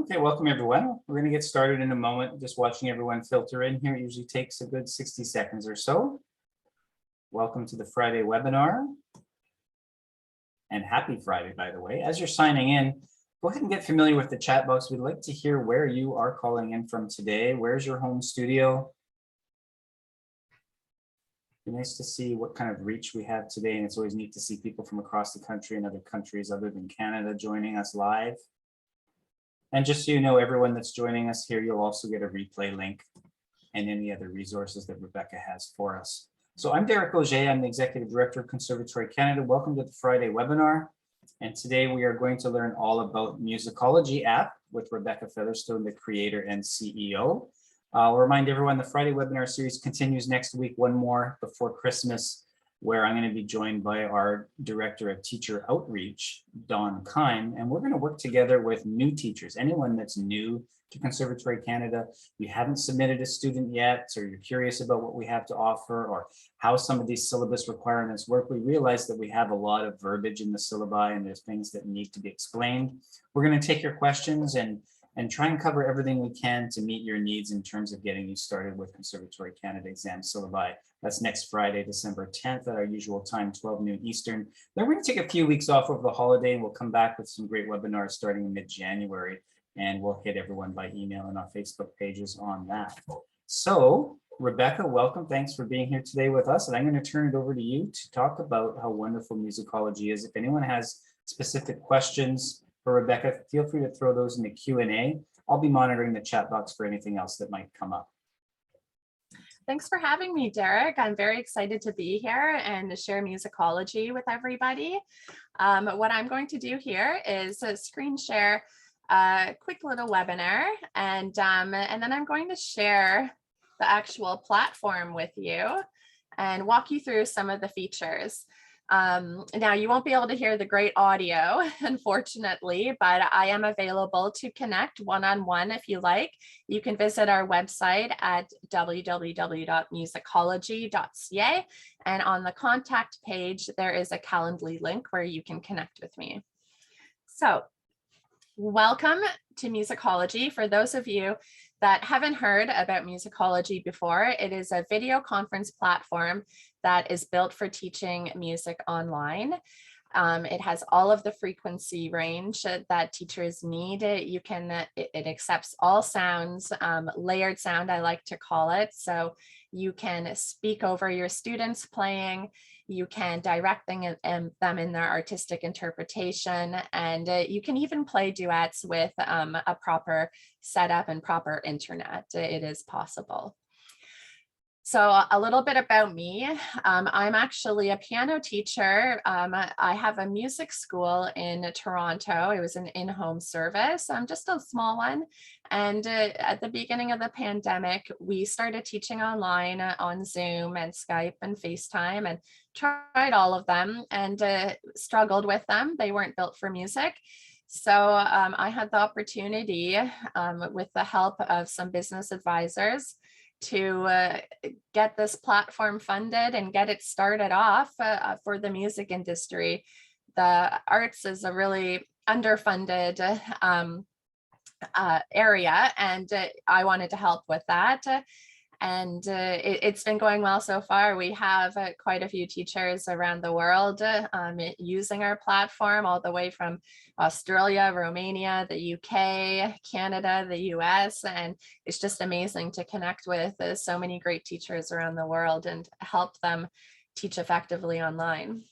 Okay, welcome everyone. We're going to get started in a moment. Just watching everyone filter in here usually takes a good 60 seconds or so. Welcome to the Friday webinar. And happy Friday, by the way. As you're signing in, go ahead and get familiar with the chat box. We'd like to hear where you are calling in from today. Where's your home studio? It'd be nice to see what kind of reach we have today. And it's always neat to see people from across the country and other countries other than Canada joining us live. And just so you know, everyone that's joining us here, you'll also get a replay link and any other resources that Rebecca has for us. So I'm Derek Auger, I'm the Executive Director of Conservatory Canada. Welcome to the Friday webinar. And today we are going to learn all about Musicology app with Rebecca Featherstone, the creator and CEO. I'll remind everyone the Friday webinar series continues next week, one more before Christmas, where I'm going to be joined by our Director of Teacher Outreach, Dawn Kime, and we're going to work together with new teachers, anyone that's new to Conservatory Canada. You haven't submitted a student yet, or you're curious about what we have to offer or how some of these syllabus requirements work. We realize that we have a lot of verbiage in the syllabi and there's things that need to be explained. We're going to take your questions and try and cover everything we can to meet your needs in terms of getting you started with Conservatory Canada exam syllabi. That's next Friday, December 10th at our usual time, 12 noon Eastern. Then we're going to take a few weeks off over the holiday and we'll come back with some great webinars starting in mid-January, and we'll hit everyone by email and our Facebook pages on that. So Rebecca, welcome. Thanks for being here today with us. And I'm going to turn it over to you to talk about how wonderful Musicology is. If anyone has specific questions for Rebecca, feel free to throw those in the Q&A. I'll be monitoring the chat box for anything else that might come up. Thanks for having me, Derek. I'm very excited to be here and to share Musicology with everybody. What I'm going to do here is screen share a quick little webinar, and then I'm going to share the actual platform with you and walk you through some of the features. Now you won't be able to hear the great audio, unfortunately, but I am available to connect one-on-one if you like. You can visit our website at www.musicology.ca, and on the contact page, there is a Calendly link where you can connect with me. So, welcome to Musicology. For those of you that haven't heard about Musicology before, it is a video conference platform that is built for teaching music online. It has all of the frequency range that teachers need. It accepts all sounds, layered sound, I like to call it. So you can speak over your students playing, you can direct them in their artistic interpretation, and you can even play duets with a proper setup and proper internet. It is possible. So a little bit about me. I'm actually a piano teacher. I have a music school in Toronto. It was an in-home service, just a small one. And at the beginning of the pandemic, we started teaching online on Zoom and Skype and FaceTime, and tried all of them and struggled with them. They weren't built for music. So I had the opportunity with the help of some business advisors to get this platform funded and get it started off for the music industry. The arts is a really underfunded area, and I wanted to help with that. And it's been going well so far. We have quite a few teachers around the world using our platform, all the way from Australia, Romania, the UK, Canada, the US, and it's just amazing to connect with so many great teachers around the world and help them teach effectively online.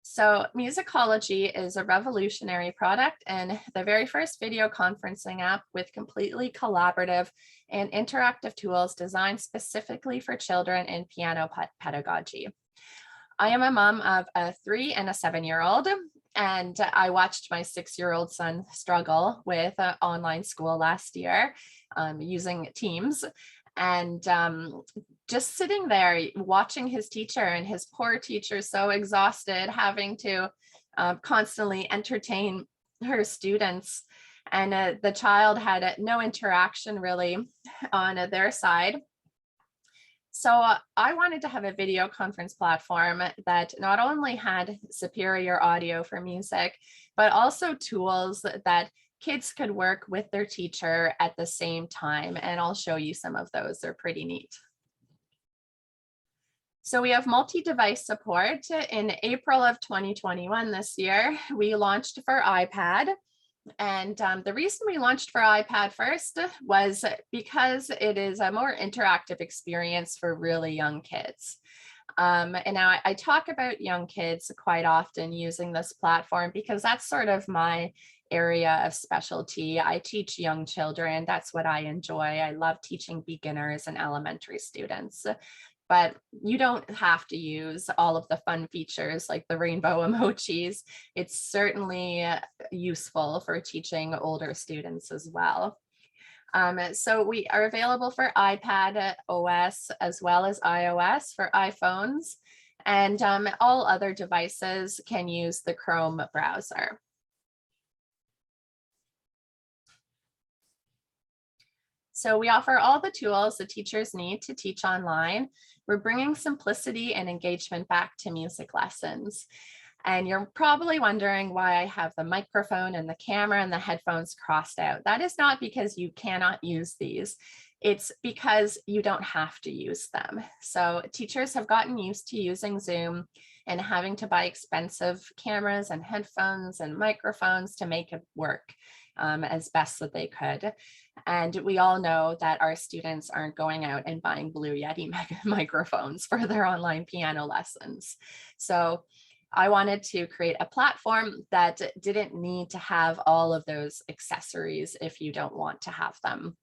So Musicology is a revolutionary product and the very first video conferencing app with completely collaborative and interactive tools designed specifically for children in piano pedagogy. I am a mom of a 3- and a 7-year-old, and I watched my 6-year-old son struggle with online school last year using Teams. And just sitting there watching his teacher, and his poor teacher so exhausted, having to constantly entertain her students, and the child had no interaction really on their side. So I wanted to have a video conference platform that not only had superior audio for music, but also tools that kids could work with their teacher at the same time. And I'll show you some of those. They're pretty neat. So we have multi-device support. In April of 2021 this year, we launched for iPad. And the reason we launched for iPad first was because it is a more interactive experience for really young kids. And now I talk about young kids quite often using this platform because that's sort of my area of specialty. I teach young children. That's what I enjoy. I love teaching beginners and elementary students. But you don't have to use all of the fun features like the rainbow emojis. It's certainly useful for teaching older students as well. So we are available for iPad OS as well as iOS for iPhones, and all other devices can use the Chrome browser. So we offer all the tools the teachers need to teach online. We're bringing simplicity and engagement back to music lessons. And you're probably wondering why I have the microphone and the camera and the headphones crossed out. That is not because you cannot use these. It's because you don't have to use them. So teachers have gotten used to using Zoom and having to buy expensive cameras and headphones and microphones to make it work as best that they could. And we all know that our students aren't going out and buying Blue Yeti microphones for their online piano lessons. So I wanted to create a platform that didn't need to have all of those accessories if you don't want to have them.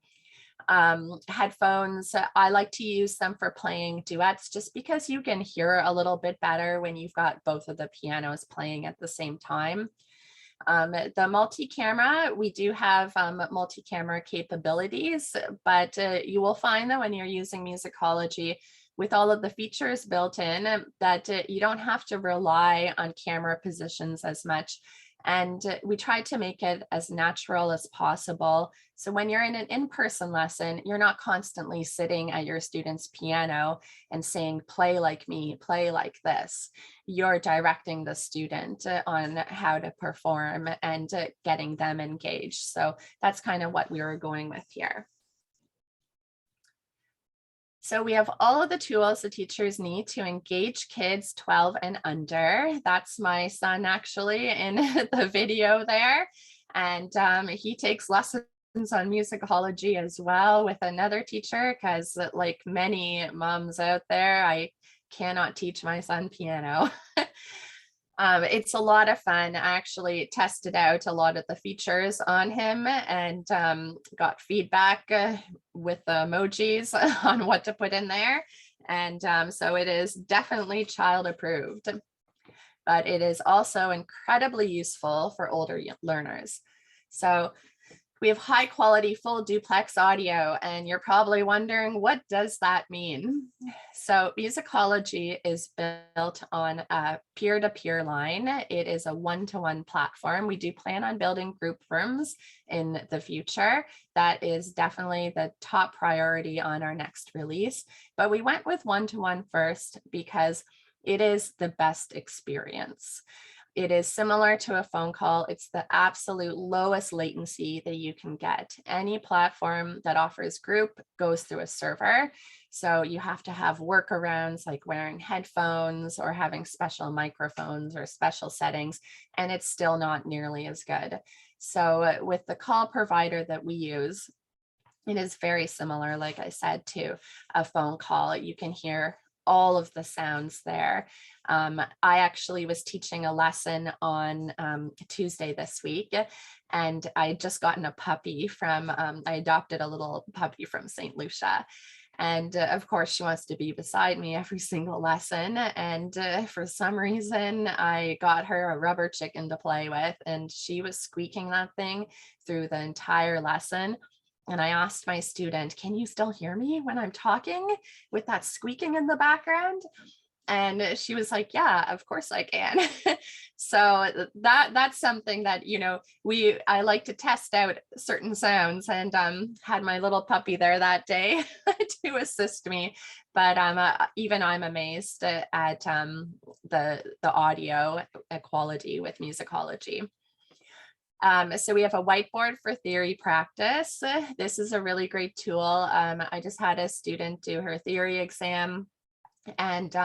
Headphones, I like to use them for playing duets just because you can hear a little bit better when you've got both of the pianos playing at the same time. The multi-camera, we do have multi-camera capabilities, but you will find that when you're using Musicology, with all of the features built in, that you don't have to rely on camera positions as much. And we try to make it as natural as possible. So when you're in an in-person lesson, you're not constantly sitting at your student's piano and saying, play like me, play like this. You're directing the student on how to perform and getting them engaged. So that's kind of what we were going with here. So we have all of the tools the teachers need to engage kids 12 and under. That's my son actually in the video there. And he takes lessons on musicology as well with another teacher because like many moms out there, I cannot teach my son piano. It's a lot of fun. I actually tested out a lot of the features on him and got feedback with the emojis on what to put in there. And so it is definitely child approved, but it is also incredibly useful for older learners. So we have high quality full duplex audio, and you're probably wondering, what does that mean? So Musicology is built on a peer-to-peer line. It is a one-to-one platform. We do plan on building group rooms in the future. That is definitely the top priority on our next release, but we went with one-to-one first because it is the best experience. It is similar to a phone call. It's the absolute lowest latency that you can get. Any platform that offers group goes through a server. So you have to have workarounds like wearing headphones or having special microphones or special settings, and it's still not nearly as good. So with the call provider that we use, it is very similar, like I said, to a phone call. You can hear all of the sounds there. I actually was teaching a lesson on Tuesday this week, and I had just gotten a puppy from, I adopted a little puppy from St. Lucia. And of course, she wants to be beside me every single lesson. And for some reason, I got her a rubber chicken to play with, and she was squeaking that thing through the entire lesson. And I asked my student, can you still hear me when I'm talking with that squeaking in the background? And she was like, yeah, of course I can. So that's something that, you know, I like to test out certain sounds, and had my little puppy there that day to assist me. But even I'm amazed at the audio quality with Musicology. So we have a whiteboard for theory practice. This is a really great tool. I just had a student do her theory exam, and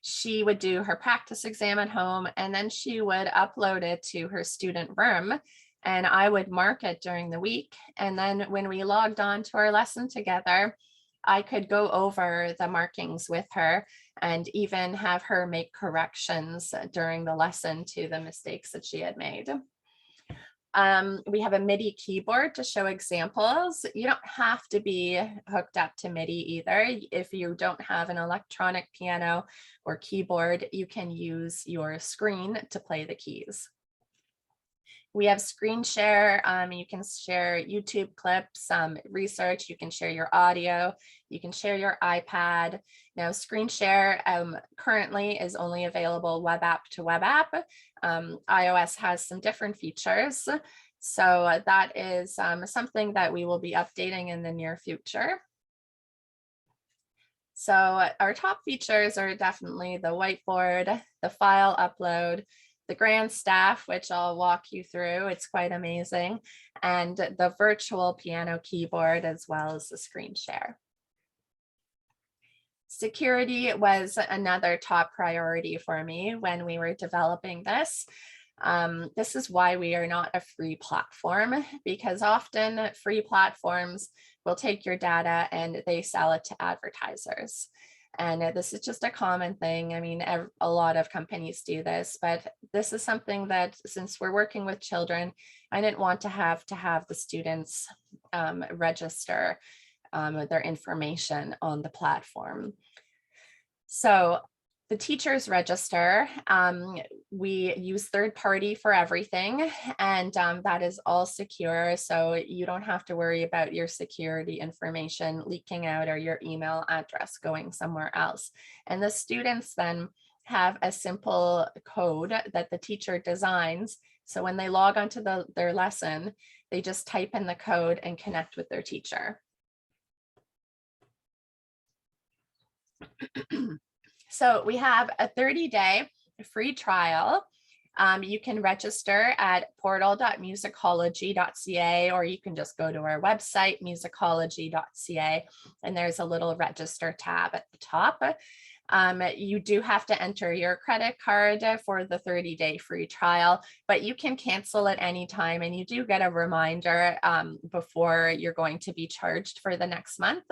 she would do her practice exam at home, and then she would upload it to her student room, and I would mark it during the week. And then when we logged on to our lesson together, I could go over the markings with her and even have her make corrections during the lesson to the mistakes that she had made. We have a Midi keyboard to show examples. You don't have to be hooked up to Midi either. If you don't have an electronic piano or keyboard, you can use your screen to play the keys. We have screen share. You can share YouTube clips, research, you can share your audio, you can share your iPad. Now, screen share currently is only available web app to web app. iOS has some different features. So that is something that we will be updating in the near future. So our top features are definitely the whiteboard, the file upload, the grand staff, which I'll walk you through. It's quite amazing. And the virtual piano keyboard, as well as the screen share. Security was another top priority for me when we were developing this. This is why we are not a free platform, because often free platforms will take your data and they sell it to advertisers. And this is just a common thing. I mean, a lot of companies do this, but this is something that, since we're working with children, I didn't want to have the students register their information on the platform. So the teachers register. We use third party for everything, and that is all secure. So you don't have to worry about your security information leaking out or your email address going somewhere else. And the students then have a simple code that the teacher designs. So when they log onto their lesson, they just type in the code and connect with their teacher. So we have a 30-day free trial. You can register at portal.musicology.ca, or you can just go to our website, musicology.ca, and there's a little register tab at the top. You do have to enter your credit card for the 30-day free trial, but you can cancel at any time, and you do get a reminder before you're going to be charged for the next month.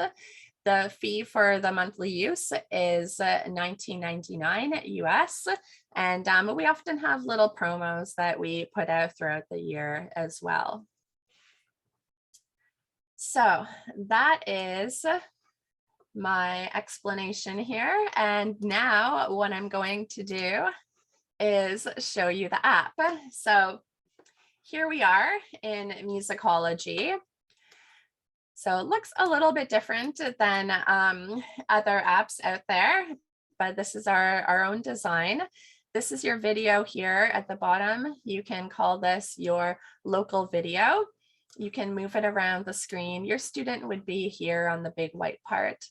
The fee for the monthly use is $19.99 US, and we often have little promos that we put out throughout the year as well. So that is my explanation here, and now what I'm going to do is show you the app. So here we are in Musicology. So it looks a little bit different than other apps out there, but this is our own design. This is your video here at the bottom. You can call this your local video. You can move it around the screen. Your student would be here on the big white part.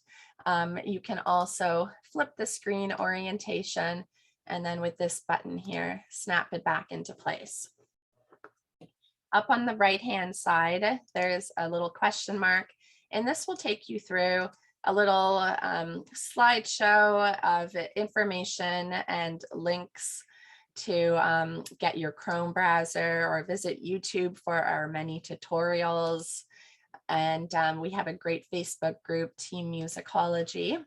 You can also flip the screen orientation, and then with this button here, snap it back into place. Up on the right-hand side, there's a little question mark, and this will take you through a little slideshow of information and links to get your Chrome browser or visit YouTube for our many tutorials. And we have a great Facebook group, Team Musicology.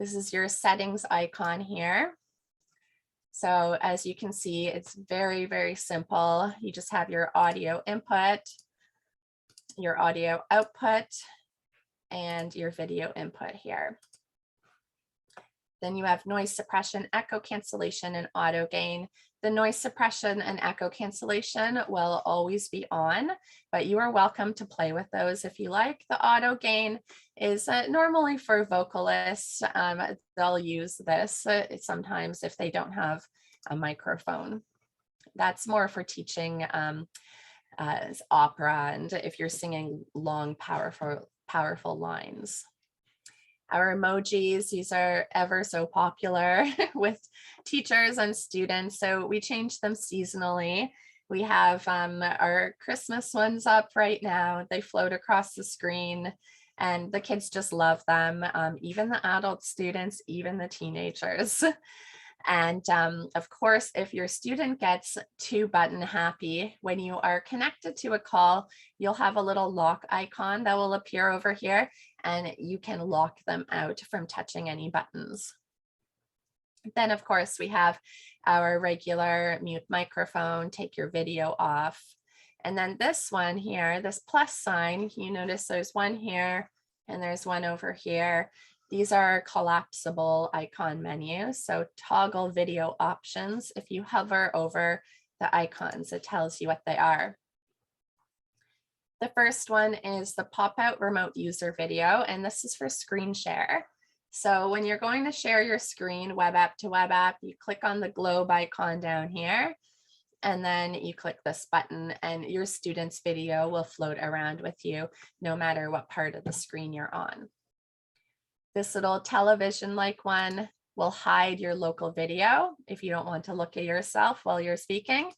This is your settings icon here. So as you can see, it's very, very simple. You just have your audio input, your audio output, and your video input here. Then you have noise suppression, echo cancellation, and auto gain. The noise suppression and echo cancellation will always be on, but you are welcome to play with those if you like. The auto gain is normally for vocalists. They'll use this sometimes if they don't have a microphone. That's more for teaching opera and if you're singing long, powerful lines. Our emojis, these are ever so popular with teachers and students. So we change them seasonally. We have our Christmas ones up right now. They float across the screen and the kids just love them. Even the adult students, even the teenagers. And of course, if your student gets too button happy, when you are connected to a call, you'll have a little lock icon that will appear over here, and you can lock them out from touching any buttons. Then, of course, we have our regular mute microphone, take your video off. And then this one here, this plus sign, you notice there's one here and there's one over here. These are collapsible icon menus. So toggle video options. If you hover over the icons, it tells you what they are. The first one is the pop-out remote user video, and this is for screen share. So when you're going to share your screen web app to web app, you click on the globe icon down here, and then you click this button and your student's video will float around with you no matter what part of the screen you're on. This little television-like one will hide your local video if you don't want to look at yourself while you're speaking,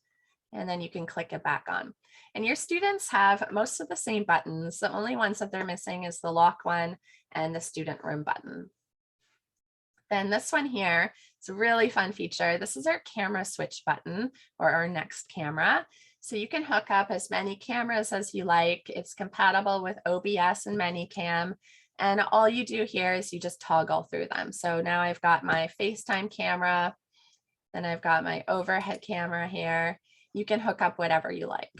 and then you can click it back on. And your students have most of the same buttons. The only ones that they're missing is the lock one and the student room button. Then this one here, it's a really fun feature. This is our camera switch button, or our next camera. So you can hook up as many cameras as you like. It's compatible with OBS and ManyCam. And all you do here is you just toggle through them. So now I've got my FaceTime camera, then I've got my overhead camera here. You can hook up whatever you like.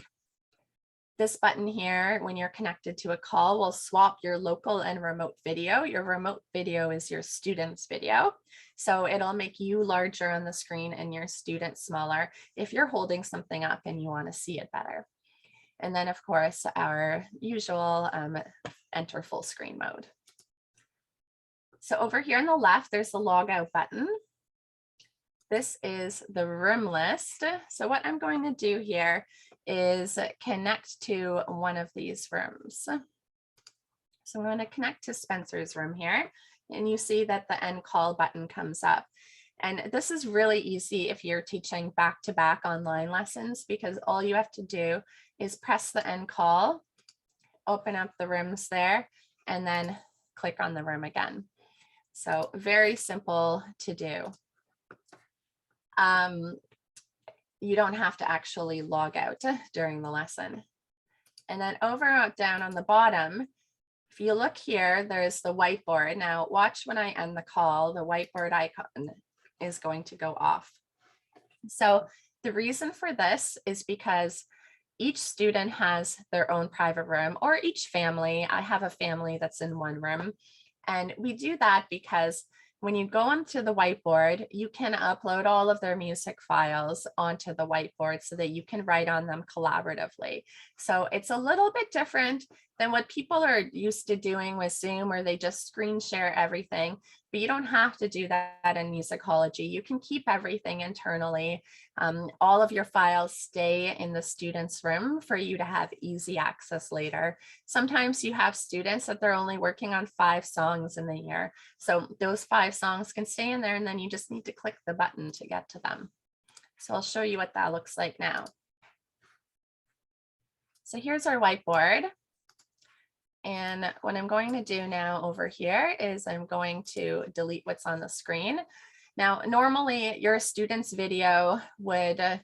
This button here, when you're connected to a call, will swap your local and remote video. Your remote video is your student's video. So it'll make you larger on the screen and your student smaller if you're holding something up and you want to see it better. And then, of course, our usual enter full screen mode. So over here on the left, there's the log out button. This is the room list. So what I'm going to do here is connect to one of these rooms. So I'm going to connect to Spencer's room here, and you see that the end call button comes up. And this is really easy if you're teaching back-to-back online lessons, because all you have to do is press the end call, open up the rooms there, and then click on the room again. So very simple to do. You don't have to actually log out during the lesson. And then over down on the bottom, if you look here, there's the whiteboard. Now watch when I end the call, the whiteboard icon is going to go off. So the reason for this is because each student has their own private room, or each family. I have a family that's in one room. And we do that because when you go onto the whiteboard, you can upload all of their music files onto the whiteboard so that you can write on them collaboratively. So it's a little bit different than what people are used to doing with Zoom, where they just screen share everything. But you don't have to do that in Musicology. You can keep everything internally. All of your files stay in the student's room for you to have easy access later. Sometimes you have students that they're only working on 5 songs in the year. So those 5 songs can stay in there, and then you just need to click the button to get to them. So I'll show you what that looks like now. So here's our whiteboard. And what I'm going to do now over here is I'm going to delete what's on the screen. Now, normally your student's video would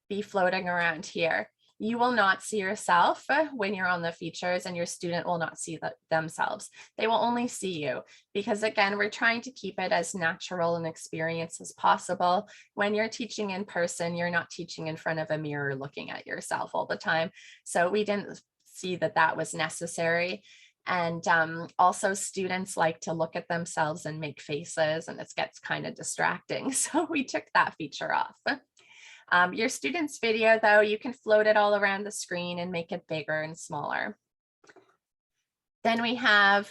be floating around here. You will not see yourself when you're on the features, and your student will not see themselves. They will only see you, because again, we're trying to keep it as natural an experience as possible. When you're teaching in person, you're not teaching in front of a mirror looking at yourself all the time. So we didn't see that that was necessary. And also students like to look at themselves and make faces, and it gets kind of distracting. So we took that feature off. Your student's video, though, you can float it all around the screen and make it bigger and smaller. Then we have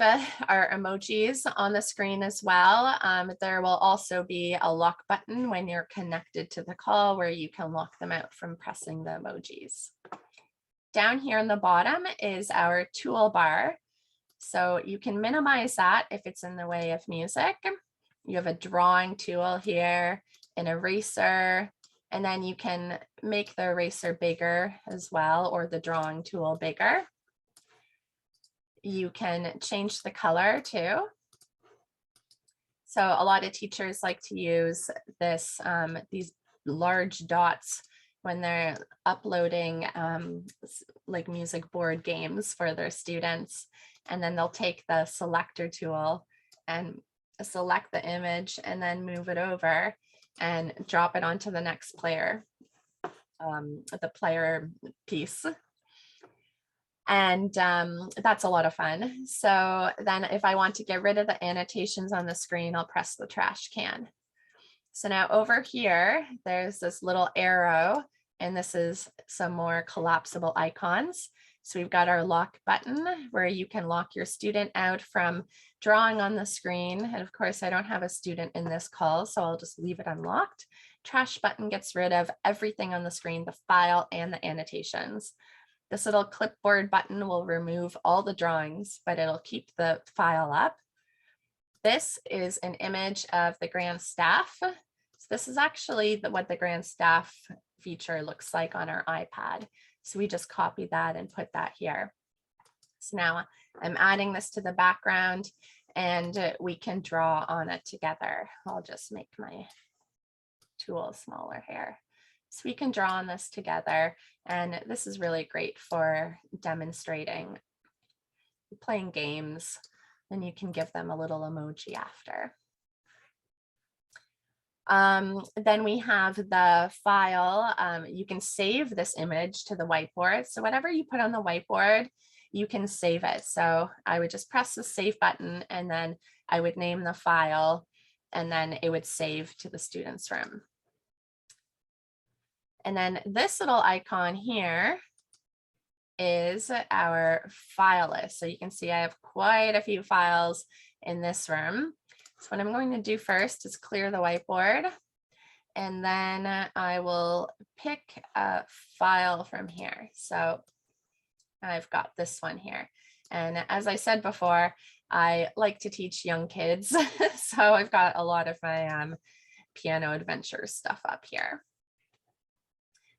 our emojis on the screen as well. There will also be a lock button when you're connected to the call, where you can lock them out from pressing the emojis. Down here in the bottom is our toolbar. So you can minimize that if it's in the way of music. You have a drawing tool here, an eraser, And then you can make the eraser bigger as well, or the drawing tool bigger. You can change the color too. So a lot of teachers like to use this, these large dots when they're uploading like music board games for their students. And then they'll take the selector tool and select the image and then move it over and drop it onto the next player, the player piece. And that's a lot of fun. So then if I want to get rid of the annotations on the screen, I'll press the trash can. So now over here, there's this little arrow, and this is some more collapsible icons. So we've got our lock button where you can lock your student out from drawing on the screen. And of course, I don't have a student in this call, so I'll just leave it unlocked. Trash button gets rid of everything on the screen, the file and the annotations. This little clipboard button will remove all the drawings, but it'll keep the file up. This is an image of the grand staff. So this is actually what the grand staff feature looks like on our iPad. So we just copy that and put that here. So now I'm adding this to the background and we can draw on it together. I'll just make my tool smaller here. So we can draw on this together, and this is really great for demonstrating, playing games, and you can give them a little emoji after. Then we have the file. You can save this image to the whiteboard. So whatever you put on the whiteboard, you can save it. So I would just press the save button and then I would name the file and then it would save to the student's room. And then this little icon here is our file list. So you can see I have quite a few files in this room. So what I'm going to do first is clear the whiteboard, and then I will pick a file from here. So I've got this one here. And as I said before, I like to teach young kids. So I've got a lot of my piano adventure stuff up here.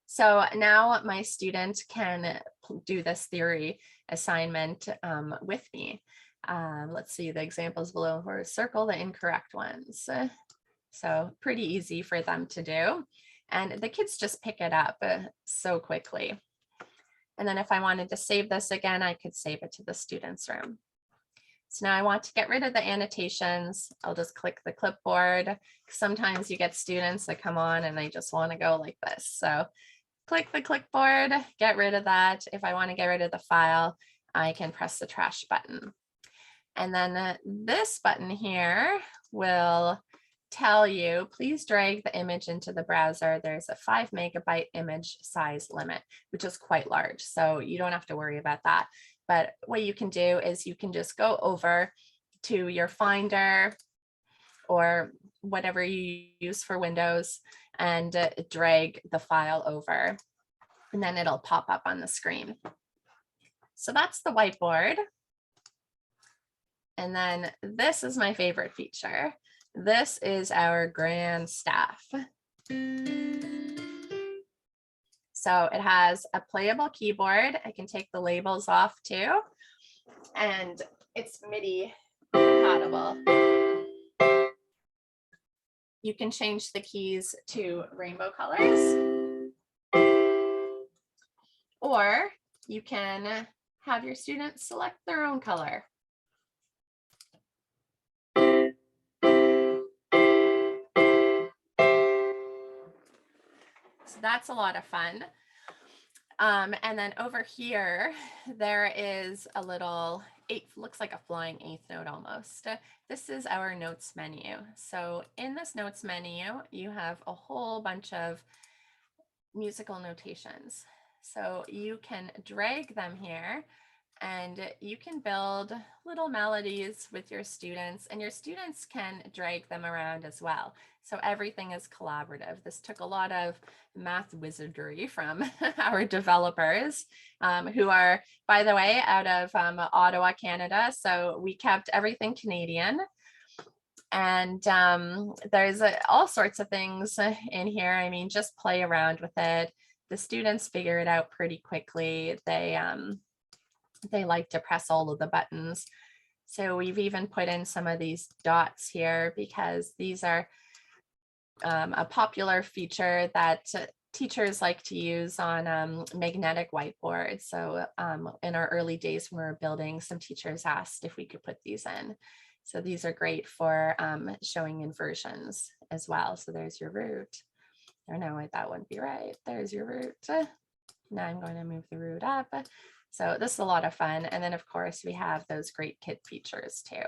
So now my student can do this theory assignment with me. Let's see the examples below for circle the incorrect ones. So pretty easy for them to do. And the kids just pick it up so quickly. And then if I wanted to save this again, I could save it to the student's room. So now I want to get rid of the annotations. I'll just click the clipboard. Sometimes you get students that come on and they just want to go like this. So click the clipboard, get rid of that. If I want to get rid of the file, I can press the trash button. And then this button here will tell you, please drag the image into the browser. There's a 5 megabyte image size limit, which is quite large. So you don't have to worry about that. But what you can do is you can just go over to your Finder or whatever you use for Windows and drag the file over, and then it'll pop up on the screen. So that's the whiteboard. And then this is my favorite feature. This is our grand staff. So it has a playable keyboard. I can take the labels off too. And it's MIDI compatible. You can change the keys to rainbow colors. Or you can have your students select their own color. So that's a lot of fun. And then over here, there is a little looks like a flying eighth note almost. This is our notes menu. So in this notes menu, you have a whole bunch of musical notations. So you can drag them here and you can build little melodies with your students, and your students can drag them around as well. So everything is collaborative. This took a lot of math wizardry from our developers, who are, by the way, out of Ottawa, Canada. So we kept everything Canadian. And there's all sorts of things in here. I mean, just play around with it. The students figure it out pretty quickly. They like to press all of the buttons. So we've even put in some of these dots here because these are a popular feature that teachers like to use on magnetic whiteboards. So in our early days when we were building, some teachers asked if we could put these in. So these are great for showing inversions as well. So there's your root. Or no, that wouldn't be right. There's your root. Now I'm going to move the root up. So this is a lot of fun. And then of course we have those great kid features too.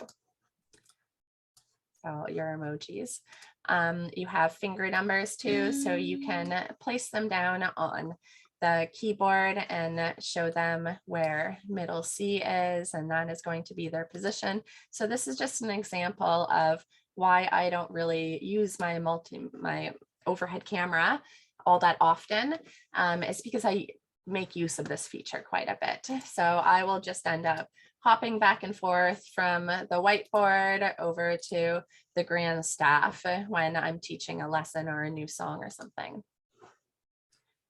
So your emojis. You have finger numbers too, so you can place them down on the keyboard and show them where middle C is, and that is going to be their position. So this is just an example of why I don't really use my overhead camera all that often. It's because I make use of this feature quite a bit. So I will just end up hopping back and forth from the whiteboard over to the grand staff when I'm teaching a lesson or a new song or something.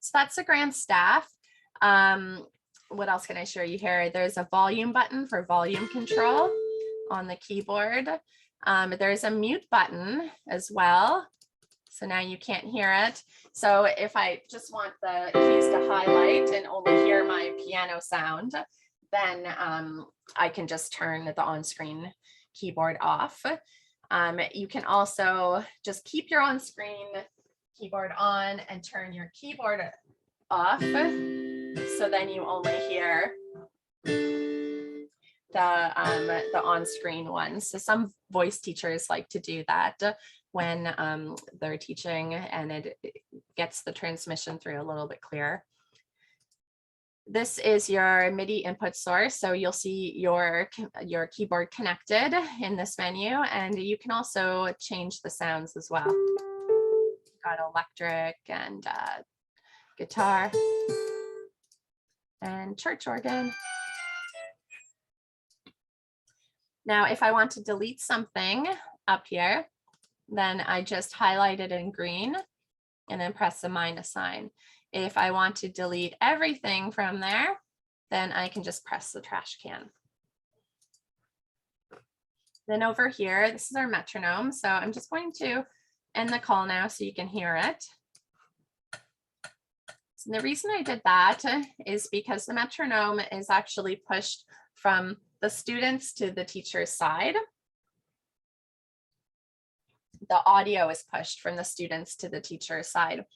So that's the grand staff. What else can I show you here? There's a volume button for volume control on the keyboard. There's a mute button as well. So now you can't hear it. So if I just want the keys to highlight and only hear my piano sound, then I can just turn the on-screen keyboard off. You can also just keep your on-screen keyboard on and turn your keyboard off. So then you only hear the on-screen one. So some voice teachers like to do that when they're teaching, and it gets the transmission through a little bit clearer. This is your MIDI input source. So you'll see your keyboard connected in this menu, and you can also change the sounds as well. Got electric and guitar and church organ. Now, if I want to delete something up here, then I just highlight it in green and then press the minus sign. If I want to delete everything from there, then I can just press the trash can. Then over here, this is our metronome. So I'm just going to end the call now so you can hear it. So the reason I did that is because the metronome is actually pushed from the students to the teacher's side. The audio is pushed from the students to the teacher's side.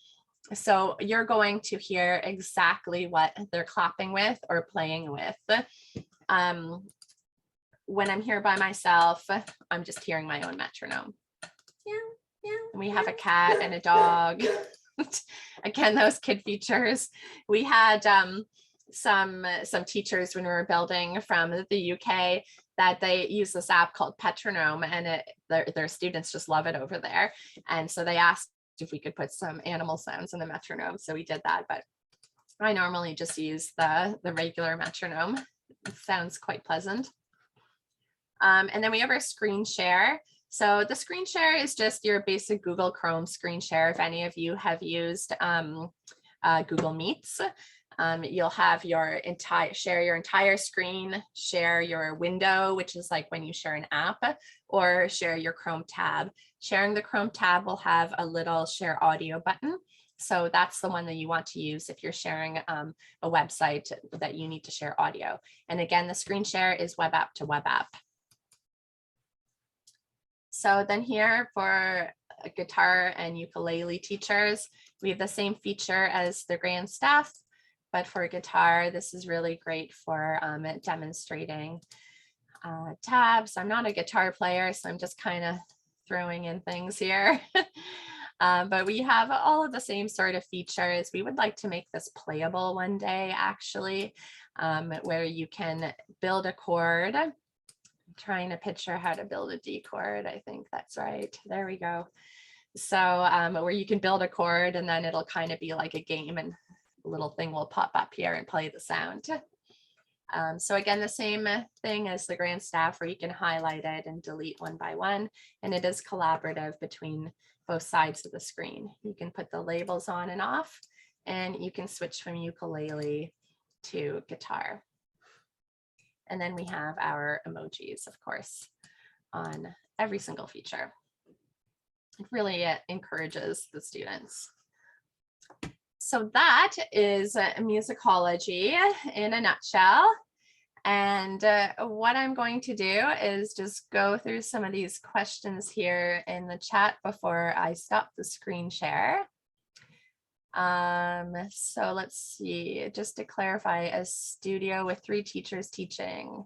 So you're going to hear exactly what they're clapping with or playing with. When I'm here by myself, I'm just hearing my own metronome. And we have a cat and a dog. Again, those kid features. We had some teachers when we were building from the UK that they use this app called Petronome, and their students just love it over there. And so they asked if we could put some animal sounds in the metronome. So we did that, but I normally just use the regular metronome. It sounds quite pleasant. And then we have our screen share. So the screen share is just your basic Google Chrome screen share. If any of you have used Google Meets, you'll have share your entire screen, share your window, which is like when you share an app, or share your Chrome tab. Sharing the Chrome tab will have a little share audio button. So that's the one that you want to use if you're sharing a website that you need to share audio. And again, the screen share is web app to web app. So then here for guitar and ukulele teachers, we have the same feature as the grand staff, but for guitar, this is really great for demonstrating tabs. I'm not a guitar player, so I'm just kind of throwing in things here. But we have all of the same sort of features. We would like to make this playable one day, actually, where you can build a chord. I'm trying to picture how to build a D chord. I think that's right. There we go. So where you can build a chord and then it'll kind of be like a game, and a little thing will pop up here and play the sound. So again, the same thing as the Grand Staff, where you can highlight it and delete one by one, and it is collaborative between both sides of the screen. You can put the labels on and off, and you can switch from ukulele to guitar. And then we have our emojis, of course, on every single feature. It really encourages the students. So that is musicology in a nutshell. And what I'm going to do is just go through some of these questions here in the chat before I stop the screen share. So let's see, just to clarify, a studio with 3 teachers teaching.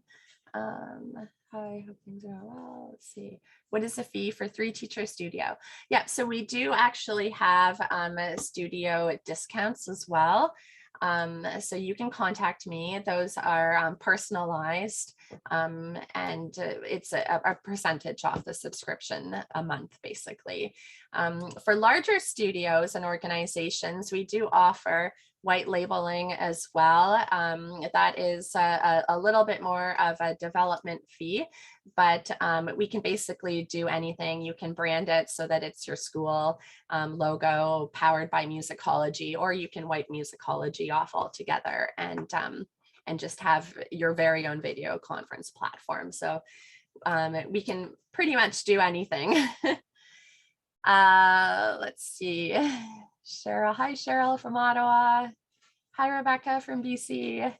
I hope things are well. Let's see. What is the fee for 3 teacher studio? Yeah, so we do actually have studio discounts as well. So you can contact me. Those are personalized, and it's a percentage off the subscription a month, basically. For larger studios and organizations, we do offer white labeling as well. That is a little bit more of a development fee, but we can basically do anything. You can brand it so that it's your school logo, powered by Musicology, or you can wipe Musicology off altogether and just have your very own video conference platform. So we can pretty much do anything. Let's see. Cheryl, hi Cheryl from Ottawa. Hi Rebecca from BC.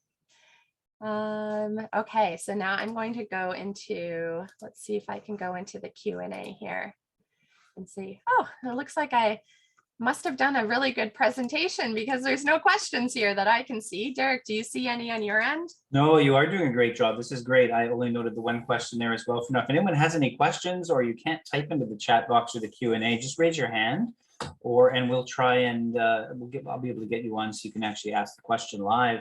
Okay, so now I'm going to go into, let's see if I can go into the Q&A here and see. Oh, it looks like I must have done a really good presentation because there's no questions here that I can see. Derek, do you see any on your end? No, you are doing a great job. This is great. I only noted the one question there as well. For now, if anyone has any questions or you can't type into the chat box or the Q&A, just raise your hand, and we'll try and I'll be able to get you on so you can actually ask the question live.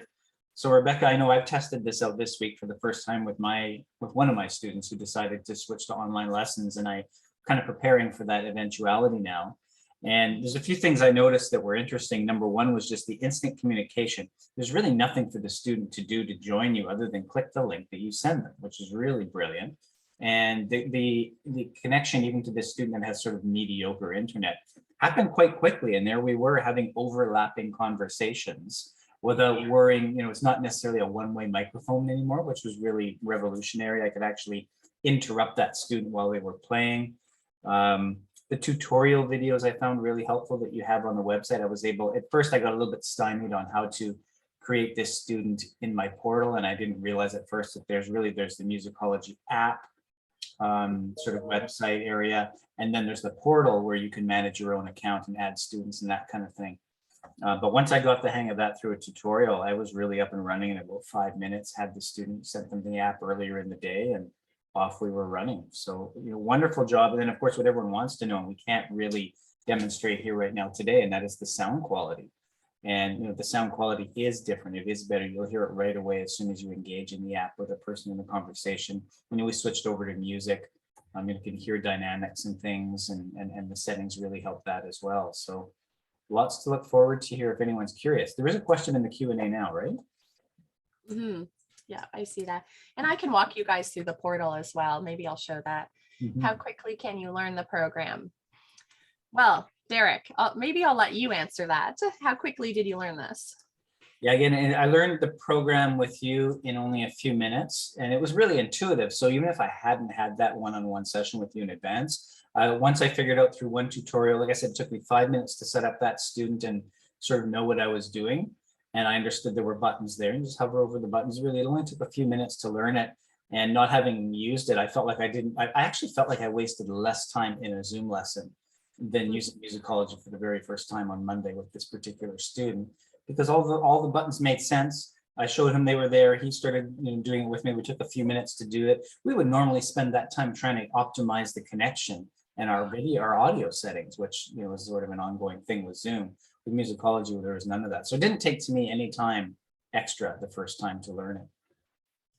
So Rebecca, I know I've tested this out this week for the first time with one of my students who decided to switch to online lessons, and I'm kind of preparing for that eventuality now. And there's a few things I noticed that were interesting. Number one was just the instant communication. There's really nothing for the student to do to join you other than click the link that you send them, which is really brilliant. And the connection even to this student that has sort of mediocre internet happened quite quickly. And there we were having overlapping conversations without worrying, it's not necessarily a one-way microphone anymore, which was really revolutionary. I could actually interrupt that student while they were playing. The tutorial videos I found really helpful that you have on the website. I was able, at first I got a little bit stymied on how to create this student in my portal, and I didn't realize at first that there's the Musicology app sort of website area, and then there's the portal where you can manage your own account and add students and that kind of thing. But once I got the hang of that through a tutorial, I was really up and running in about 5 minutes, had the student sent them the app earlier in the day, and off we were running. So, wonderful job. And then of course, what everyone wants to know, and we can't really demonstrate here right now today, and that is the sound quality. And the sound quality is different. It is better. You'll hear it right away as soon as you engage in the app with a person in the conversation. When we switched over to music, you can hear dynamics and things, and the settings really help that as well. So lots to look forward to here if anyone's curious. There is a question in the Q&A now, right? Mm-hmm. Yeah, I see that. And I can walk you guys through the portal as well. Maybe I'll show that. Mm-hmm. How quickly can you learn the program? Well, Derek, maybe I'll let you answer that. How quickly did you learn this? Yeah, again, I learned the program with you in only a few minutes, and it was really intuitive. So even if I hadn't had that one-on-one session with you in advance, once I figured out through one tutorial, like I said, it took me 5 minutes to set up that student and sort of know what I was doing. And I understood there were buttons there, and just hover over the buttons. Really, it only took a few minutes to learn it. And not having used it, I felt like I actually felt like I wasted less time in a Zoom lesson than using Musicology for the very first time on Monday with this particular student, because all the buttons made sense. I showed him they were there. He started doing it with me. We took a few minutes to do it. We would normally spend that time trying to optimize the connection and our audio settings, which is sort of an ongoing thing with Zoom. With Musicology, there was none of that. So it didn't take to me any time extra the first time to learn it.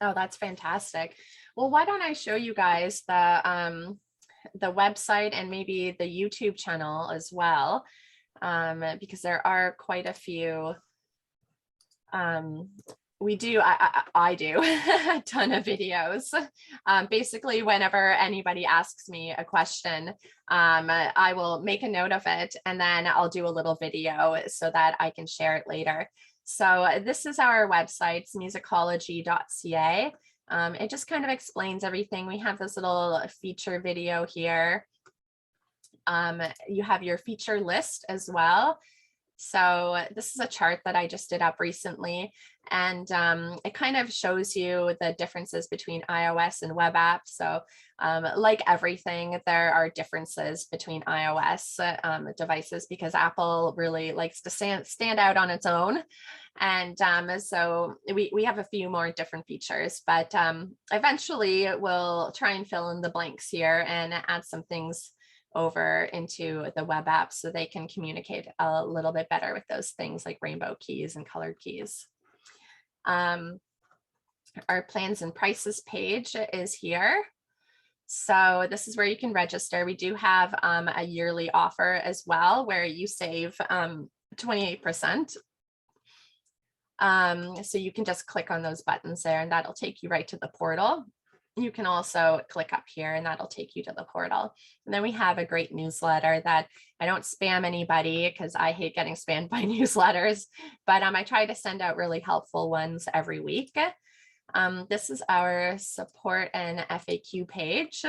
Oh, that's fantastic. Well, why don't I show you guys the website and maybe the YouTube channel as well, because there are quite a few we do, I do a ton of videos. Basically, whenever anybody asks me a question, I will make a note of it and then I'll do a little video so that I can share it later. So this is our website, it's musicology.ca. It just kind of explains everything. We have this little feature video here. You have your feature list as well. So this is a chart that I just did up recently, and it kind of shows you the differences between iOS and web apps. So like everything, there are differences between iOS devices because Apple really likes to stand out on its own. And so we have a few more different features, but eventually we'll try and fill in the blanks here and add some things over into the web app so they can communicate a little bit better with those things like rainbow keys and colored keys. Our plans and prices page is here. So this is where you can register. We do have a yearly offer as well where you save 28%. So you can just click on those buttons there and that'll take you right to the portal. You can also click up here and that'll take you to the portal. And then we have a great newsletter that I don't spam anybody because I hate getting spammed by newsletters, but I try to send out really helpful ones every week. This is our support and FAQ page.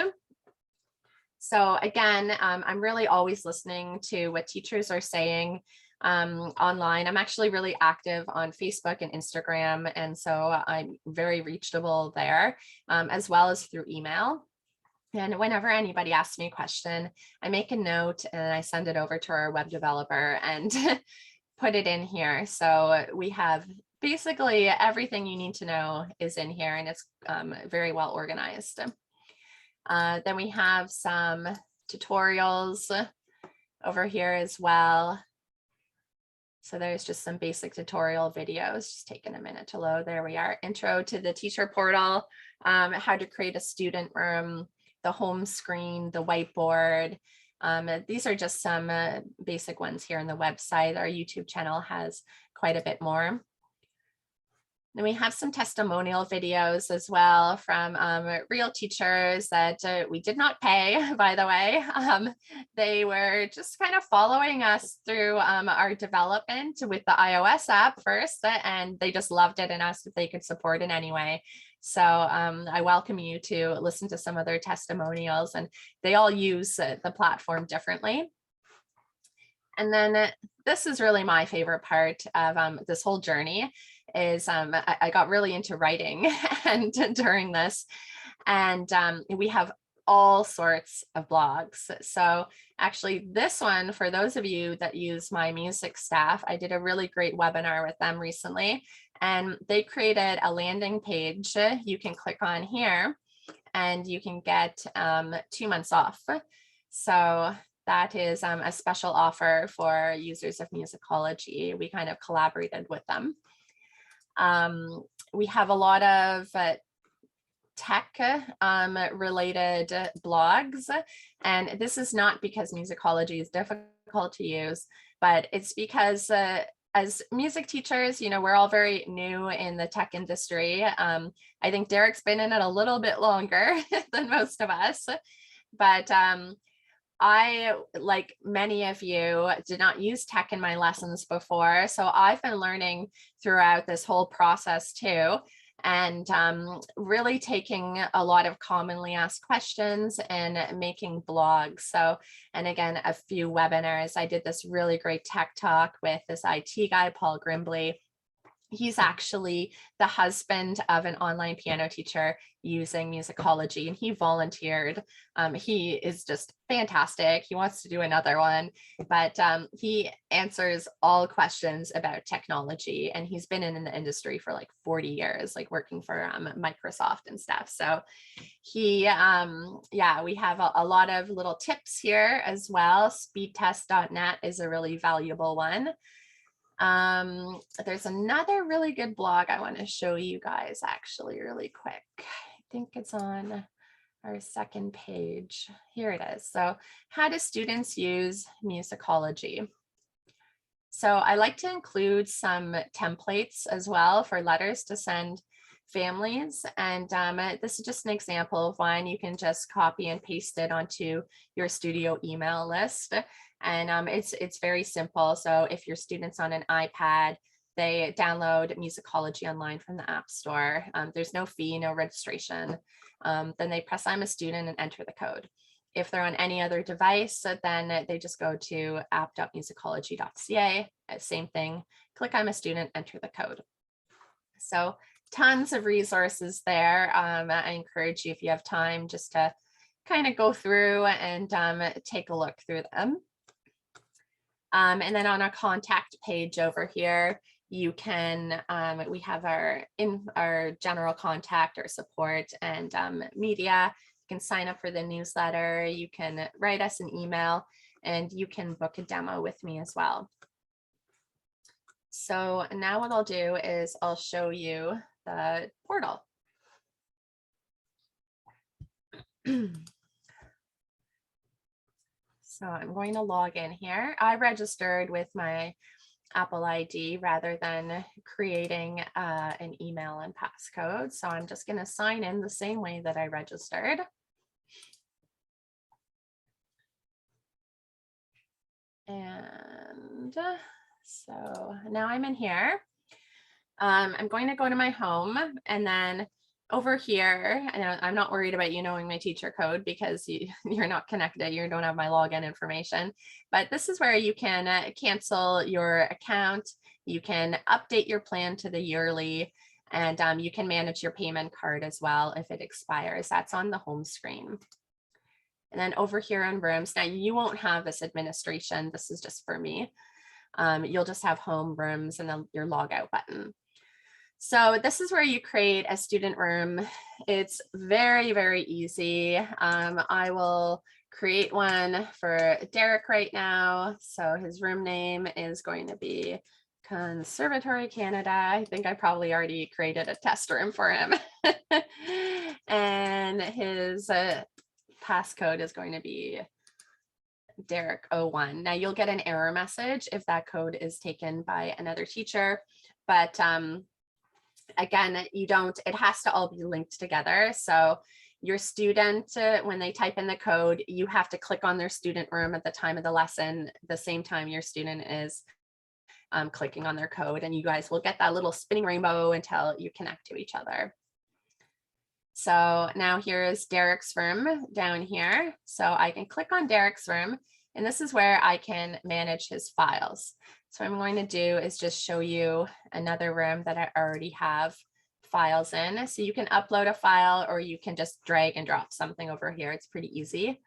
So again, I'm really always listening to what teachers are saying online. I'm actually really active on Facebook and Instagram, and so I'm very reachable there, as well as through email. And whenever anybody asks me a question, I make a note and I send it over to our web developer and put it in here. So we have basically everything you need to know is in here, and it's very well organized. Then we have some tutorials over here as well. So there's just some basic tutorial videos, just taking a minute to load. There we are. Intro to the teacher portal, how to create a student room, the home screen, the whiteboard. These are just some basic ones here on the website. Our YouTube channel has quite a bit more. Then we have some testimonial videos as well from real teachers that we did not pay, by the way. They were just kind of following us through our development with the iOS app first, and they just loved it and asked if they could support it anyway. So I welcome you to listen to some of their testimonials, and they all use the platform differently. And then this is really my favorite part of this whole journey is I got really into writing and during this, and we have all sorts of blogs. So actually this one, for those of you that use my music staff, I did a really great webinar with them recently, and they created a landing page you can click on here and you can get 2 months off. So that is a special offer for users of Musicology. We kind of collaborated with them. We have a lot of tech related blogs, and this is not because Musicology is difficult to use, but it's because as music teachers, you know, we're all very new in the tech industry. I think Derek's been in it a little bit longer than most of us, but I, like many of you, did not use tech in my lessons before. So I've been learning throughout this whole process too, and really taking a lot of commonly asked questions and making blogs. So, and again, a few webinars. I did this really great tech talk with this IT guy, Paul Grimbley. He's actually the husband of an online piano teacher using Musicology, and he volunteered. He is just fantastic. He wants to do another one, but he answers all questions about technology, and he's been in the industry for like 40 years, like working for Microsoft and stuff. So he, yeah, we have a lot of little tips here as well. Speedtest.net is a really valuable one. There's another really good blog I want to show you guys actually really quick. I think it's on our second page. Here it is. So how do students use Musicology? So I like to include some templates as well for letters to send families. And this is just an example of one. You can just copy and paste it onto your studio email list. And it's very simple. So if your student's on an iPad, they download Musicology online from the App Store. There's no fee, no registration. Then they press I'm a student and enter the code. If they're on any other device, then they just go to app.musicology.ca, same thing, click I'm a student, enter the code. So tons of resources there. I encourage you, if you have time, just to kind of go through and take a look through them. And then on our contact page over here, you can, we have our general contact, our support, and media. You can sign up for the newsletter, you can write us an email, and you can book a demo with me as well. So now what I'll do is I'll show you the portal. So I'm going to log in here. I registered with my Apple ID rather than creating an email and passcode. So I'm just going to sign in the same way that I registered. And so now I'm in here. I'm going to go to my home, and then over here, I'm not worried about you knowing my teacher code because you're not connected, you don't have my login information, but this is where you can cancel your account, you can update your plan to the yearly, and you can manage your payment card as well if it expires. That's on the home screen. And then over here on rooms, now you won't have this administration, this is just for me. You'll just have home, rooms, and then your log out button. So this is where you create a student room. It's very, very easy. I will create one for Derek right now. So his room name is going to be Conservatory Canada. I think I probably already created a test room for him. And his passcode is going to be Derek01. Now you'll get an error message if that code is taken by another teacher, but again, it has to all be linked together. So your student, when they type in the code, you have to click on their student room at the time of the lesson, the same time your student is clicking on their code, and you guys will get that little spinning rainbow until you connect to each other. So now here's Derek's room down here. So I can click on Derek's room, and this is where I can manage his files. So what I'm going to do is just show you another room that I already have files in. So you can upload a file, or you can just drag and drop something over here. It's pretty easy.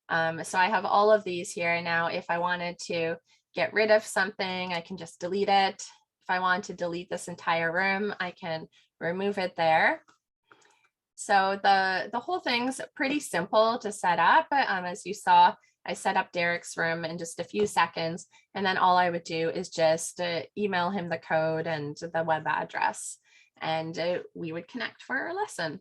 So I have all of these here. Now, if I wanted to get rid of something, I can just delete it. If I want to delete this entire room, I can remove it there. So the whole thing's pretty simple to set up. As you saw, I set up Derek's room in just a few seconds, and then all I would do is just email him the code and the web address, and we would connect for our lesson.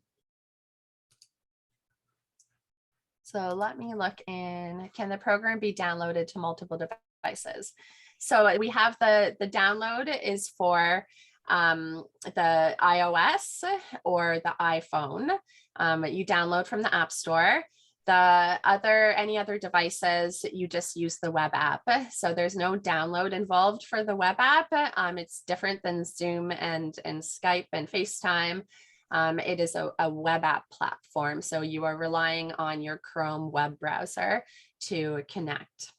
So let me look in, can the program be downloaded to multiple devices? So we have the download is for the iOS or the iPhone. You download from the App Store. Any other devices, you just use the web app. So there's no download involved for the web app. It's different than Zoom and Skype and FaceTime. It is a web app platform. So you are relying on your Chrome web browser to connect.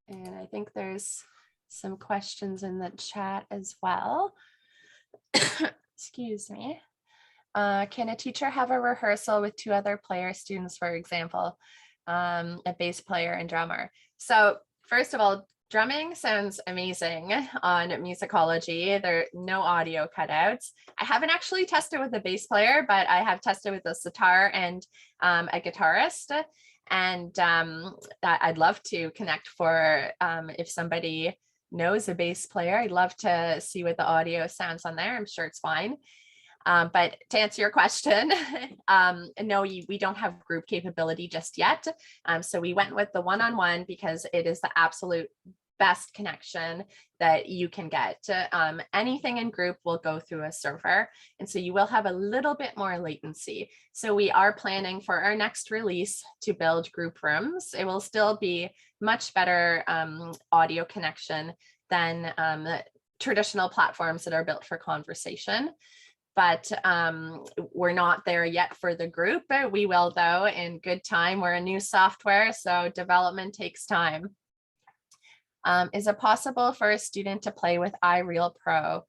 And I think there's some questions in the chat as well. Excuse me. Can a teacher have a rehearsal with two other students, for example, a bass player and drummer? So first of all, drumming sounds amazing on Musicology. There are no audio cutouts. I haven't actually tested with a bass player, but I have tested with a sitar and a guitarist. And I'd love to connect for if somebody knows a bass player. I'd love to see what the audio sounds on there. I'm sure it's fine. But to answer your question, no, we don't have group capability just yet. So we went with the one-on-one because it is the absolute best connection that you can get. Anything in group will go through a server. And so you will have a little bit more latency. So we are planning for our next release to build group rooms. It will still be much better audio connection than traditional platforms that are built for conversation. But we're not there yet for the group. We will, though, in good time. We're a new software, so development takes time. Is it possible for a student to play with iReal Pro?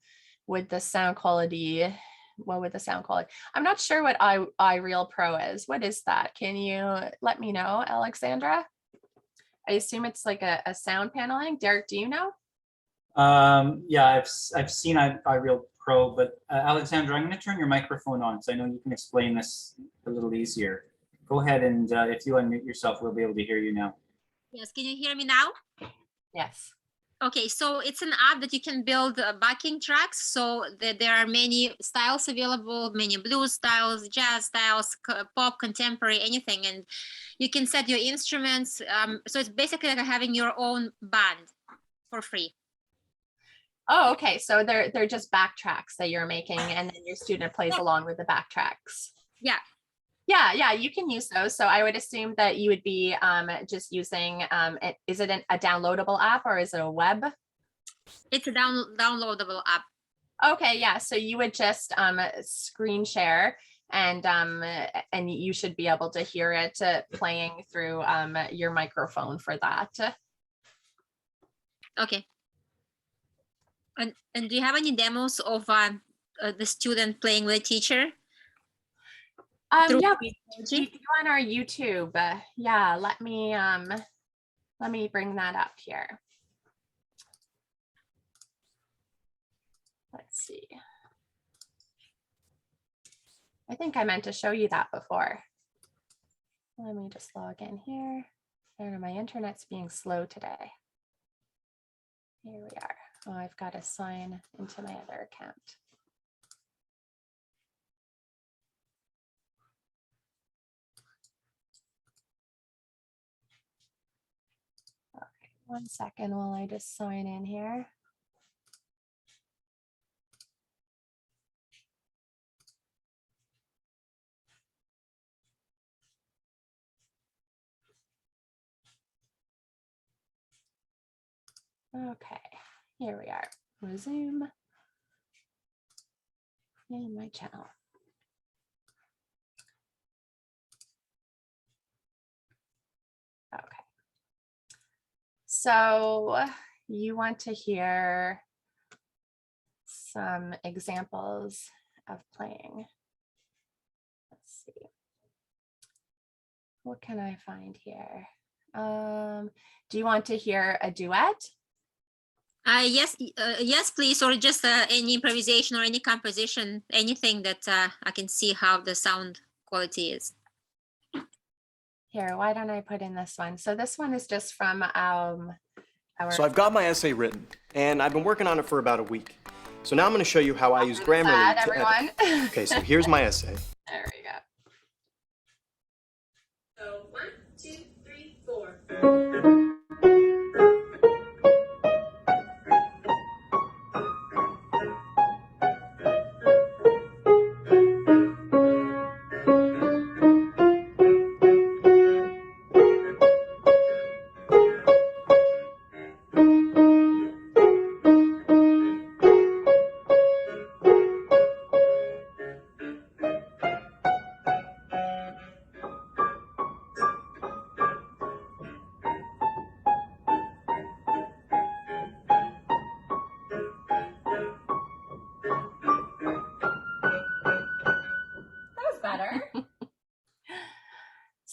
Would the sound quality, what would the sound quality? I'm not sure what iReal Pro is. What is that? Can you let me know, Alexandra? I assume it's like a sound paneling. Derek, do you know? Yeah, I've seen iReal Pro, but Alexandra, I'm going to turn your microphone on so I know you can explain this a little easier. Go ahead, and if you unmute yourself, we'll be able to hear you now. Yes, can you hear me now? Yes. Okay, so it's an app that you can build backing tracks. So there are many styles available, many blues styles, jazz styles, pop, contemporary, anything. And you can set your instruments. So it's basically like having your own band for free. Oh, okay. So they're just backtracks that you're making, and then your student plays along with the backtracks. Yeah. Yeah, you can use those. So I would assume that you would be just using, is it a downloadable app or is it a web? It's a downloadable app. Okay, yeah. So you would just screen share, and you should be able to hear it playing through your microphone for that. Okay. And do you have any demos of the student playing with a teacher? Yeah, we do on our YouTube. Yeah, let me bring that up here. Let's see. I think I meant to show you that before. Let me just log in here. There, my internet's being slow today. Here we are. Oh, I've got to sign into my other account. Okay, 1 second while I just sign in here. Okay, here we are. Resume in my channel. Okay. So you want to hear some examples of playing. Let's see. What can I find here? Do you want to hear a duet? Yes, please, or just any improvisation or any composition, anything that I can see how the sound quality is. Here, why don't I put in this one? So this one is just from our... So I've got my essay written, and I've been working on it for about a week. So now I'm going to show you how I use Grammarly to everyone. Okay, so here's my essay. There we go. So 1, 2, 3, 4.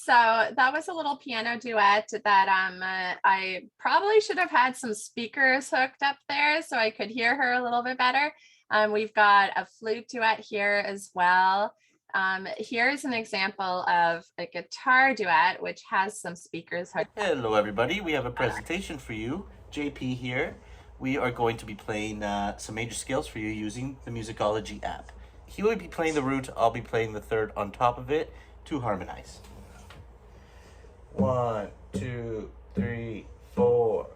So that was a little piano duet that I probably should have had some speakers hooked up there so I could hear her a little bit better. We've got a flute duet here as well. Here's an example of a guitar duet, which has some speakers hooked up. Hello everybody, we have a presentation for you. JP here. We are going to be playing some major scales for you using the Musicology app. He will be playing the root, I'll be playing the third on top of it to harmonize. 1, 2, 3, 4.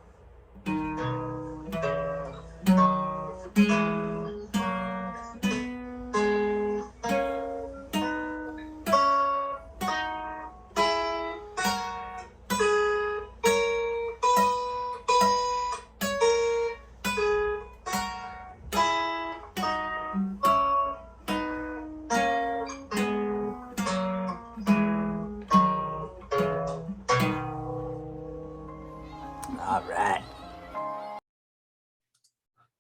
All right.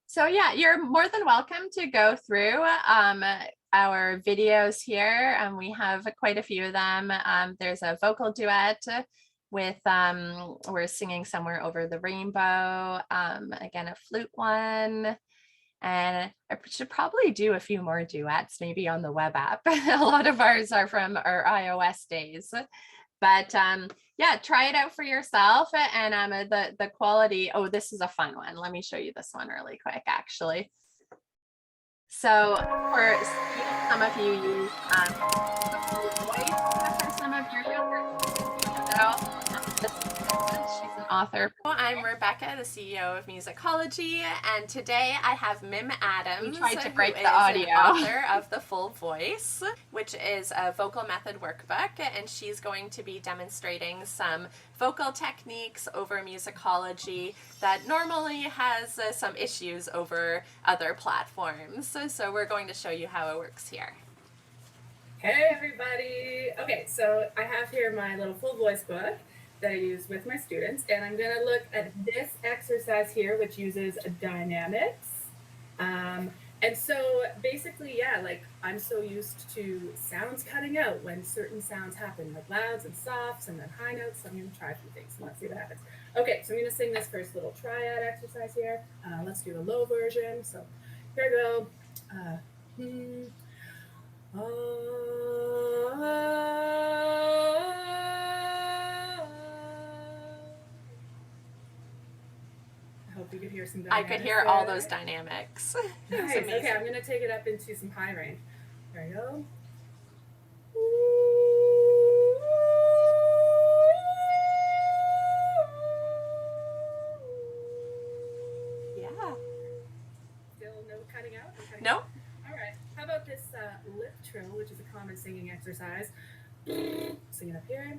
So yeah, you're more than welcome to go through our videos here, and we have quite a few of them. There's a vocal duet with we're singing Somewhere Over the Rainbow, again a flute one, and I should probably do a few more duets maybe on the web app. A lot of ours are from our iOS days. But yeah, try it out for yourself. And the quality, oh, this is a fun one. Let me show you this one really quick, actually. So for some of you use voice for some of your younger she's an author. I'm Rebecca, the CEO of Musicology, and today I have Mim Adams. We tried to break the audio. Author of The Full Voice, which is a vocal method workbook, and she's going to be demonstrating some vocal techniques over Musicology that normally has some issues over other platforms. So we're going to show you how it works here. Hey everybody! Okay, so I have here my little full voice book that I use with my students, and I'm going to look at this exercise here, which uses dynamics. And so basically, yeah, like I'm so used to sounds cutting out when certain sounds happen, like louds and softs and then high notes. So I'm going to try a few things and let's see what happens. Okay, so I'm going to sing this first little triad exercise here. Let's do the low version. So here we go. I hope you could hear some dynamics. I could hear all those dynamics. Nice. Okay, I'm going to take it up into some high range. There we go. Yeah. Still no cutting out? Nope. All right. How about this lip trill, which is a common singing exercise? Sing it up here.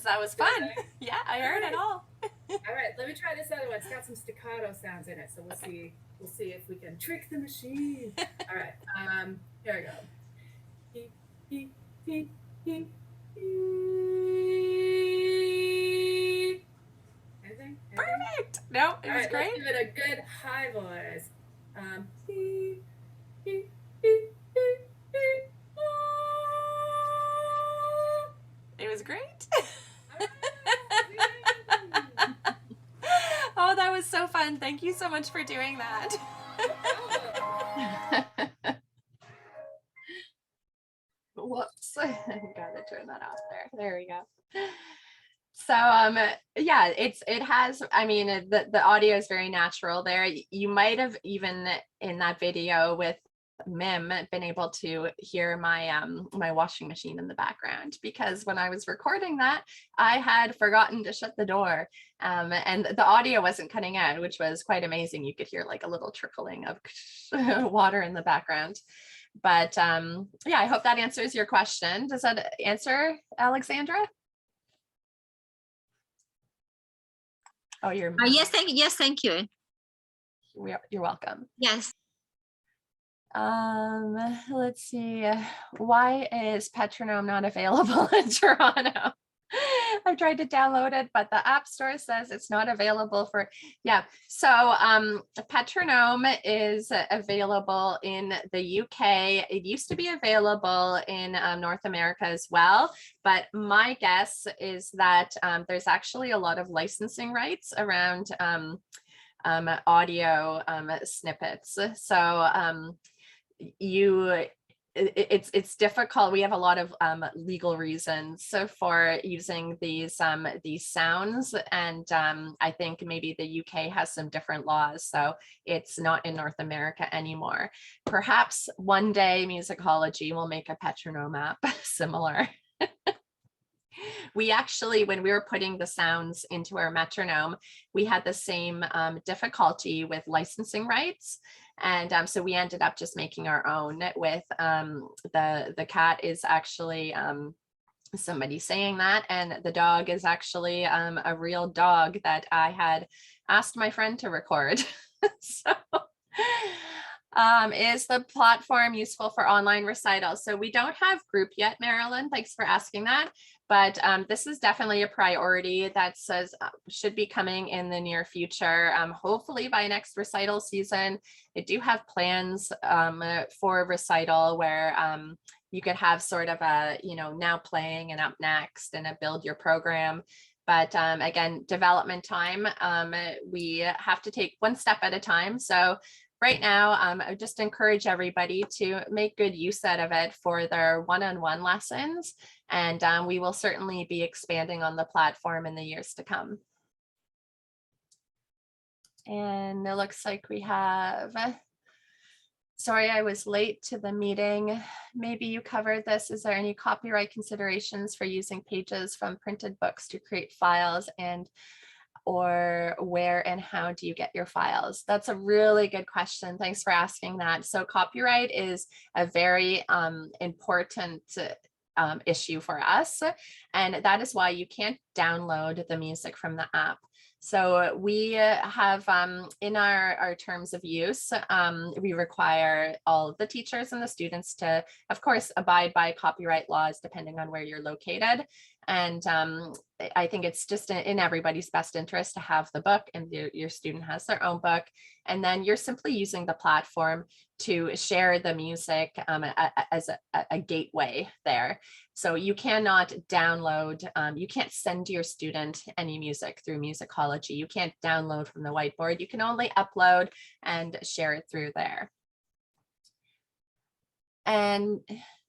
That was fun. Yeah, I heard it all. All right, let me try this other one. It's got some staccato sounds in it, so we'll see. We'll see if we can trick the machine. All right. Here we go. Anything? Perfect. No, it was great. Let's give it a good high voice. It was great. Oh, that was so fun. Thank you so much for doing that. Whoops. I gotta turn that off there. There we go. So yeah, it has, I mean, the audio is very natural there. You might have even in that video with Mim been able to hear my my washing machine in the background, because when I was recording that, I had forgotten to shut the door, and the audio wasn't cutting out, which was quite amazing. You could hear like a little trickling of water in the background. But yeah, I hope that answers your question. Does that answer, Alexandra? Oh, you're yes, thank you. You're welcome. Yes. Let's see. Why is Petronome not available in Toronto? I tried to download it, but the App Store says it's not available for, yeah. So Petronome is available in the UK. It used to be available in North America as well, but my guess is that there's actually a lot of licensing rights around audio snippets. So it's difficult. We have a lot of legal reasons for using these sounds, and I think maybe the UK has some different laws, so it's not in North America anymore. Perhaps one day Musicology will make a Petronome app similar. We actually, when we were putting the sounds into our metronome, we had the same difficulty with licensing rights. And so we ended up just making our own with the cat is actually somebody saying that, and the dog is actually a real dog that I had asked my friend to record. So is the platform useful for online recitals? So we don't have group yet, Marilyn. Thanks for asking that. But this is definitely a priority that says should be coming in the near future. Hopefully by next recital season. I do have plans for a recital where you could have sort of a, now playing and up next and a build your program. But again, development time, we have to take one step at a time. So right now, I just encourage everybody to make good use out of it for their one-on-one lessons. And we will certainly be expanding on the platform in the years to come. And it looks like we have, sorry, I was late to the meeting. Maybe you covered this. Is there any copyright considerations for using pages from printed books to create files, and or where and how do you get your files? That's a really good question. Thanks for asking that. So copyright is a very important issue for us. And that is why you can't download the music from the app. So we have in our terms of use, we require all of the teachers and the students to, of course, abide by copyright laws depending on where you're located. And I think it's just in everybody's best interest to have the book, and your student has their own book. And then you're simply using the platform to share the music as a gateway there. So you cannot download, you can't send your student any music through Musicology. You can't download from the Whiteboard. You can only upload and share it through there. And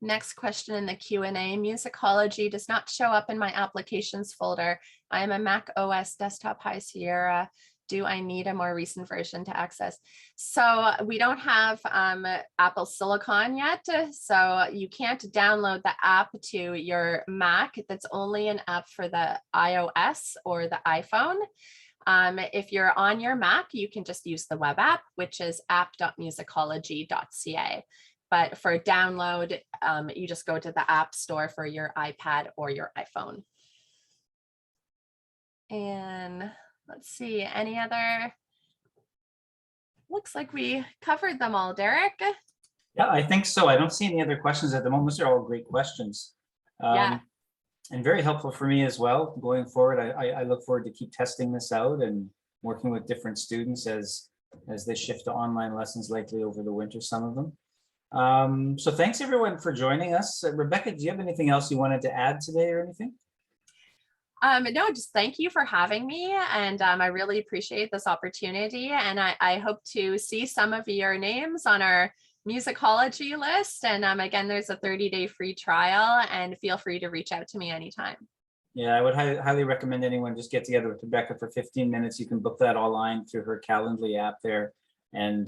next question in the Q&A, Musicology does not show up in my applications folder. I am a Mac OS desktop High Sierra. Do I need a more recent version to access? So we don't have Apple Silicon yet, so you can't download the app to your Mac. That's only an app for the iOS or the iPhone. If you're on your Mac, you can just use the web app, which is app.musicology.ca. But for download, you just go to the App Store for your iPad or your iPhone. And let's see, any other? Looks like we covered them all, Derek. Yeah, I think so. I don't see any other questions at the moment. Those are all great questions. Yeah. And very helpful for me as well. Going forward, I look forward to keep testing this out and working with different students as they shift to online lessons, likely over the winter, some of them. So thanks everyone for joining us. Rebecca, do you have anything else you wanted to add today or anything? No, just thank you for having me. And I really appreciate this opportunity. And I hope to see some of your names on our Musicology list. And again, there's a 30-day free trial, and feel free to reach out to me anytime. Yeah, I would highly recommend anyone just get together with Rebecca for 15 minutes. You can book that online through her Calendly app there, and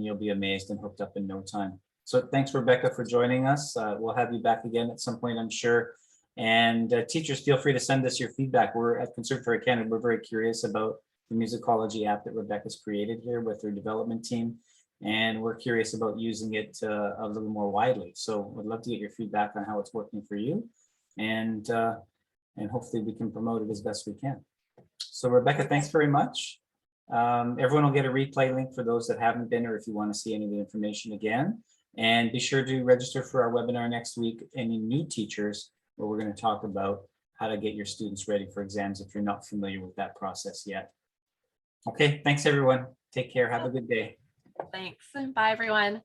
you'll be amazed and hooked up in no time. So thanks, Rebecca, for joining us. We'll have you back again at some point, I'm sure. And teachers, feel free to send us your feedback. We're at Conservatory Canada. We're very curious about the Musicology app that Rebecca's created here with her development team. And we're curious about using it a little more widely. So we'd love to get your feedback on how it's working for you. And hopefully we can promote it as best we can. So Rebecca, thanks very much. Everyone will get a replay link for those that haven't been, or if you want to see any of the information again. And be sure to register for our webinar next week, any new teachers, where we're going to talk about how to get your students ready for exams if you're not familiar with that process yet. Okay, thanks everyone. Take care. Have a good day. Thanks. Bye, everyone.